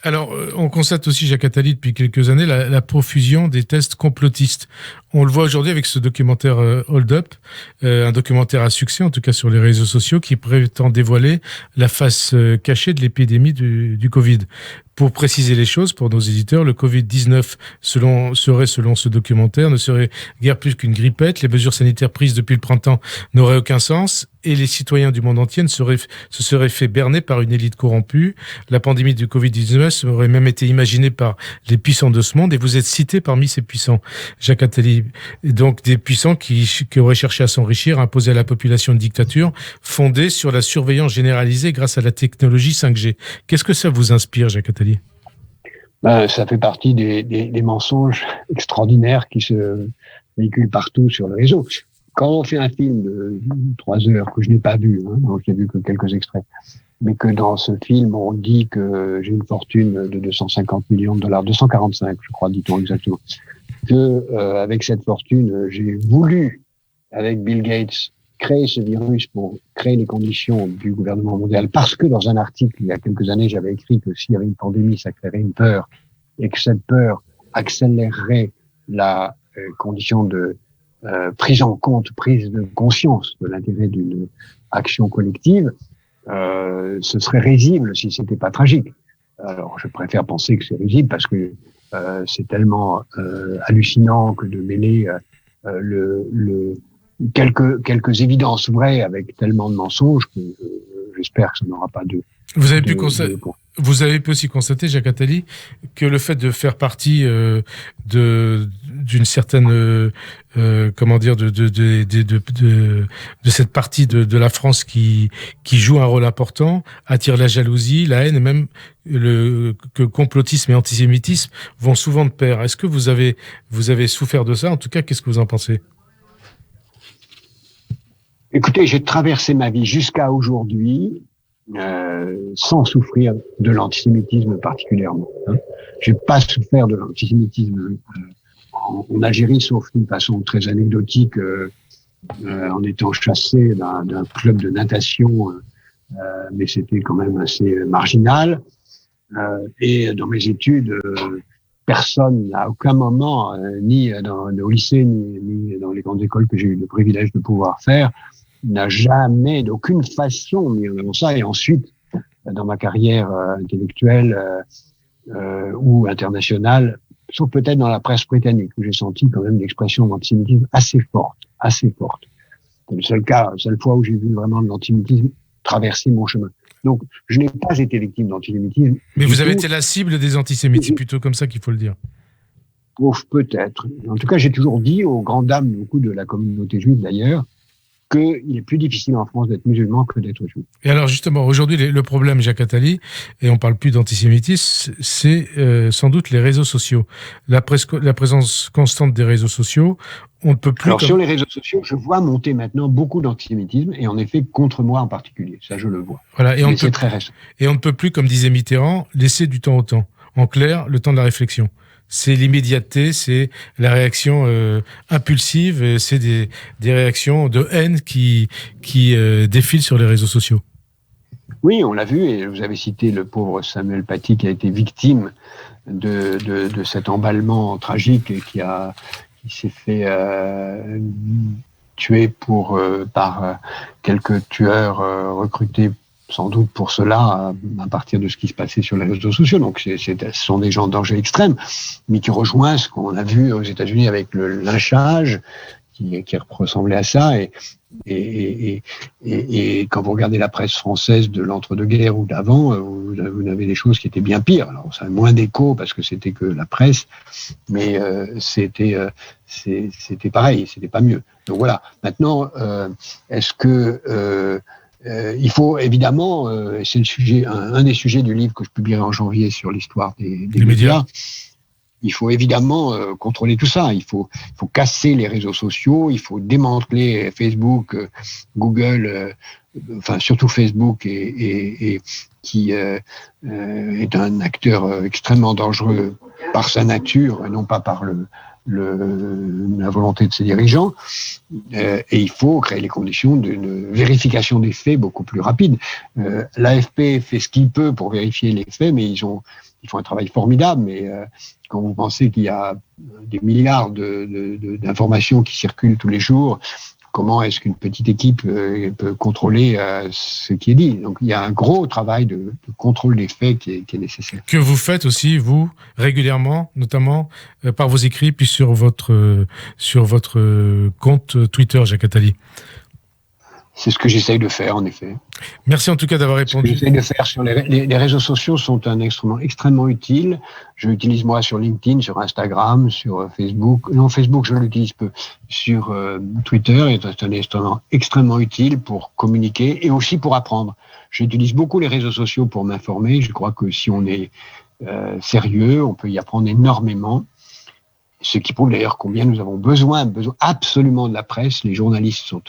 Alors, on constate aussi, Jacques Attali, depuis quelques années, la profusion des tests complotistes. On le voit aujourd'hui avec ce documentaire Hold Up, un documentaire à succès, en tout cas sur les réseaux sociaux, qui prétend dévoiler la face cachée de l'épidémie du Covid. Pour préciser les choses, pour nos éditeurs, le Covid-19, selon ce documentaire, ne serait guère plus qu'une grippette. Les mesures sanitaires prises depuis le printemps n'auraient aucun sens et les citoyens du monde entier se seraient fait berner par une élite corrompue. La pandémie du Covid-19 aurait même été imaginée par les puissants de ce monde et vous êtes cité parmi ces puissants. Jacques Attali, donc des puissants qui auraient cherché à s'enrichir, à imposer à la population une dictature fondée sur la surveillance généralisée grâce à la technologie 5G. Qu'est-ce que ça vous inspire, Jacques Attali ?
Ça fait partie des mensonges extraordinaires qui se véhiculent partout sur le réseau. Quand on fait un film de 3 heures que je n'ai pas vu, donc je n'ai vu que quelques extraits, mais que dans ce film on dit que j'ai une fortune de 250 millions de dollars, 245 je crois, dit-on exactement, que avec cette fortune j'ai voulu, avec Bill Gates, créer ce virus pour créer les conditions du gouvernement mondial, parce que dans un article il y a quelques années j'avais écrit que s'il y avait une pandémie ça créerait une peur et que cette peur accélérerait la condition de prise de conscience de l'intérêt d'une action collective, ce serait risible si c'était pas tragique. Alors je préfère penser que c'est risible parce que c'est tellement hallucinant que de mêler quelques évidences vraies avec tellement de mensonges que j'espère que ça n'aura pas de...
Vous avez pu aussi constater, Jacques Attali, que le fait de faire partie d'une certaine comment dire de cette partie de la France qui joue un rôle important attire la jalousie, la haine et même que complotisme et antisémitisme vont souvent de pair. Est-ce que vous avez souffert de ça? En tout cas, qu'est-ce que vous en pensez?
Écoutez, j'ai traversé ma vie jusqu'à aujourd'hui sans souffrir de l'antisémitisme particulièrement. J'ai pas souffert de l'antisémitisme en Algérie, sauf d'une façon très anecdotique, en étant chassé d'un club de natation, mais c'était quand même assez marginal. Et dans mes études, personne, à aucun moment, ni au lycée, ni dans les grandes écoles que j'ai eu le privilège de pouvoir faire, n'a jamais, d'aucune façon, mis en avant ça. Et ensuite, dans ma carrière intellectuelle ou internationale, sauf peut-être dans la presse britannique, où j'ai senti quand même l'expression d'antisémitisme assez forte. C'est la seule fois où j'ai vu vraiment l'antisémitisme traverser mon chemin. Donc, je n'ai pas été victime d'antisémitisme.
Mais vous avez été la cible des antisémites, c'est plutôt comme ça qu'il faut le dire.
Peut-être. En tout cas, j'ai toujours dit aux grandes dames, beaucoup de la communauté juive d'ailleurs, qu'il est plus difficile en France d'être musulman que d'être juif.
Et alors justement, aujourd'hui, le problème, Jacques Attali, et on parle plus d'antisémitisme, c'est sans doute les réseaux sociaux. La présence constante des réseaux sociaux, on ne peut plus...
Alors sur les réseaux sociaux, je vois monter maintenant beaucoup d'antisémitisme, et en effet contre moi en particulier, ça je le vois.
Voilà,
mais c'est très récent.
Et on ne peut plus, comme disait Mitterrand, laisser du temps au temps. En clair, le temps de la réflexion. C'est l'immédiateté, c'est la réaction impulsive, c'est des réactions de haine qui défilent sur les réseaux sociaux.
Oui, on l'a vu, et vous avez cité le pauvre Samuel Paty qui a été victime de cet emballement tragique et qui s'est fait tuer par quelques tueurs recrutés sans doute pour cela, à partir de ce qui se passait sur les réseaux sociaux. Donc, ce sont des gens de danger extrême, mais qui rejoignent ce qu'on a vu aux États-Unis avec le lynchage, qui ressemblait à ça. Et quand vous regardez la presse française de l'entre-deux-guerres ou d'avant, vous avez des choses qui étaient bien pires. Alors, ça a moins d'écho parce que c'était que la presse, mais c'était pareil, c'était pas mieux. Donc voilà. Maintenant, est-ce que il faut évidemment, c'est le sujet, un des sujets du livre que je publierai en janvier sur l'histoire des médias. Il faut évidemment contrôler tout ça. Il faut casser les réseaux sociaux. Il faut démanteler Facebook, Google, enfin surtout Facebook, et qui est un acteur extrêmement dangereux par sa nature et non pas par la volonté de ses dirigeants. Et il faut créer les conditions d'une vérification des faits beaucoup plus rapide. L'AFP fait ce qu'il peut pour vérifier les faits, mais ils font un travail formidable. Mais quand vous pensez qu'il y a des milliards d'informations qui circulent tous les jours, comment est-ce qu'une petite équipe peut contrôler ce qui est dit? Donc il y a un gros travail de contrôle des faits qui est nécessaire.
Que vous faites aussi, vous, régulièrement, notamment par vos écrits, puis sur votre compte Twitter, Jacques Attali.
C'est ce que j'essaye de faire, en effet.
Merci en tout cas d'avoir répondu.
Ce que j'essaye de faire sur les réseaux sociaux sont un instrument extrêmement utile. Je l'utilise moi sur LinkedIn, sur Instagram, sur Facebook. Non, Facebook, je l'utilise peu. Sur Twitter, c'est un instrument extrêmement utile pour communiquer et aussi pour apprendre. J'utilise beaucoup les réseaux sociaux pour m'informer. Je crois que si on est sérieux, on peut y apprendre énormément. Ce qui prouve d'ailleurs combien nous avons besoin absolument de la presse. Les journalistes sont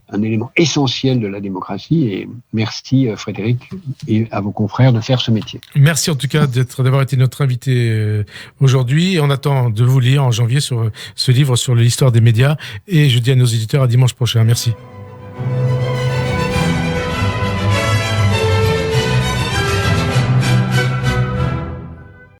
un élément essentiel de la démocratie, et merci Frédéric et à vos confrères de faire ce métier.
Merci en tout cas d'avoir été notre invité aujourd'hui, et on attend de vous lire en janvier sur ce livre sur l'histoire des médias, et je dis à nos éditeurs à dimanche prochain. Merci.